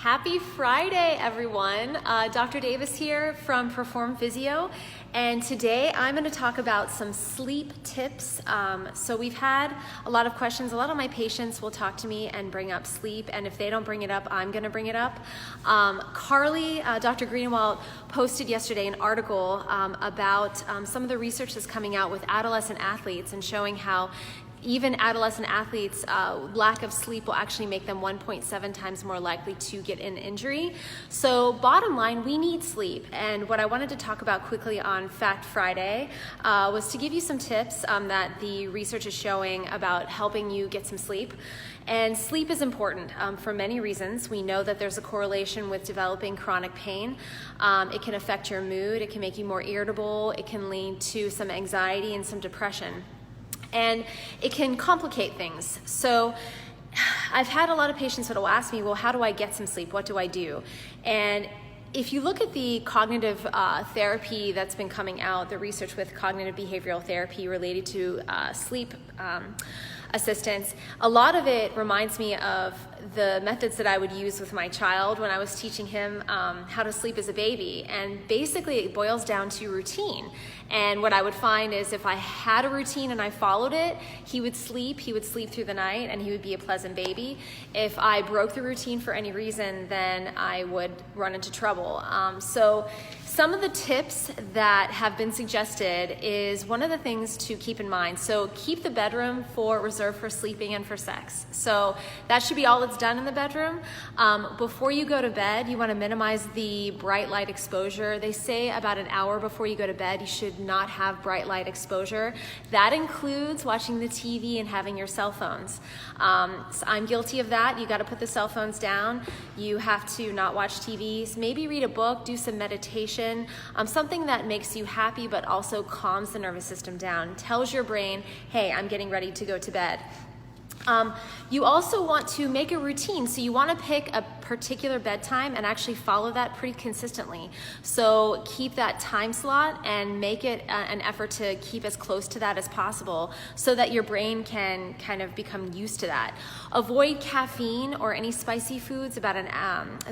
Happy Friday, everyone. Dr. Davis here from Perform Physio, and today I'm going to talk about some sleep tips. So we've had a lot of questions. A lot of my patients will talk to me and bring up sleep, and if they don't bring it up, I'm going to bring it up. Carly, Dr. Greenwald, posted yesterday an article about some of the research that's coming out with adolescent athletes and showing how even adolescent athletes, lack of sleep will actually make them 1.7 times more likely to get an injury. So bottom line, we need sleep. And what I wanted to talk about quickly on Fact Friday was to give you some tips that the research is showing about helping you get some sleep. And sleep is important for many reasons. We know that there's a correlation with developing chronic pain. It can affect your mood, it can make you more irritable, it can lead to some anxiety and some depression. And it can complicate things. So I've had a lot of patients that will ask me, well, how do I get some sleep? What do I do? And if you look at the cognitive therapy that's been coming out, the research with cognitive behavioral therapy related to sleep assistance, a lot of it reminds me of the methods that I would use with my child when I was teaching him how to sleep as a baby. And basically it boils down to routine. And what I would find is if I had a routine and I followed it, he would sleep through the night, and he would be a pleasant baby. If I broke the routine for any reason, then I would run into trouble. So some of the tips that have been suggested is one of the things to keep in mind. So keep the bedroom reserved for sleeping and for sex. So that should be all that's done in the bedroom. Before you go to bed, you want to minimize the bright light exposure. They say about an hour before you go to bed, you should not have bright light exposure. That includes watching the TV and having your cell phones. So I'm guilty of that. You got to put the cell phones down. You have to not watch TVs. Maybe read a book, do some meditation, something that makes you happy but also calms the nervous system down, tells your brain, hey, I'm getting ready to go to bed. You also want to make a routine. So you want to pick a particular bedtime and actually follow that pretty consistently. So keep that time slot and make it an effort to keep as close to that as possible so that your brain can kind of become used to that. Avoid caffeine or any spicy foods about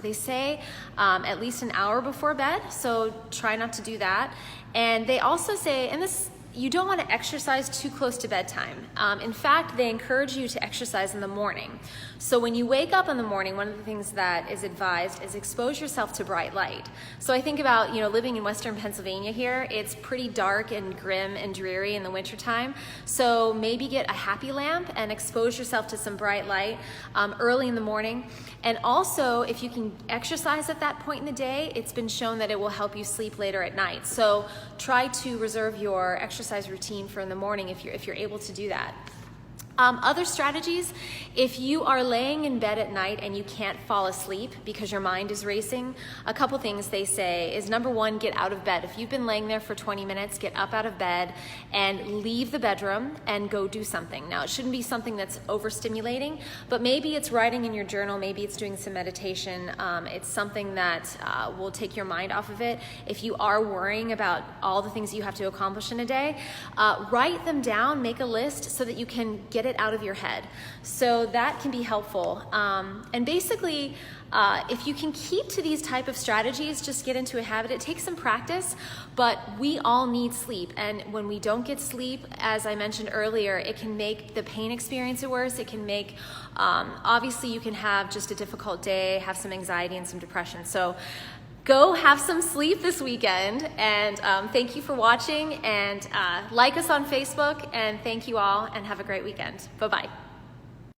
they say at least an hour before bed. So try not to do that. And they also say, and this, you don't want to exercise too close to bedtime. In fact, they encourage you to exercise in the morning. So when you wake up in the morning, one of the things that is advised is expose yourself to bright light. So I think about, living in Western Pennsylvania here, it's pretty dark and grim and dreary in the wintertime. So maybe get a happy lamp and expose yourself to some bright light early in the morning. And also, if you can exercise at that point in the day, it's been shown that it will help you sleep later at night. So try to reserve your exercise routine for in the morning if you're able to do that. Other strategies, if you are laying in bed at night and you can't fall asleep because your mind is racing, a couple things they say is, number one, get out of bed. If you've been laying there for 20 minutes, get up out of bed and leave the bedroom and go do something. Now, it shouldn't be something that's overstimulating, but maybe it's writing in your journal, maybe it's doing some meditation. It's something that will take your mind off of it. If you are worrying about all the things you have to accomplish in a day, write them down, make a list so that you can get it out of your head. So that can be helpful. And basically, if you can keep to these type of strategies, just get into a habit. It takes some practice, but we all need sleep. And when we don't get sleep, as I mentioned earlier, it can make the pain experience worse. It can make, obviously you can have just a difficult day, have some anxiety and some depression. So go have some sleep this weekend, and thank you for watching, and like us on Facebook, and thank you all, and have a great weekend. Bye-bye.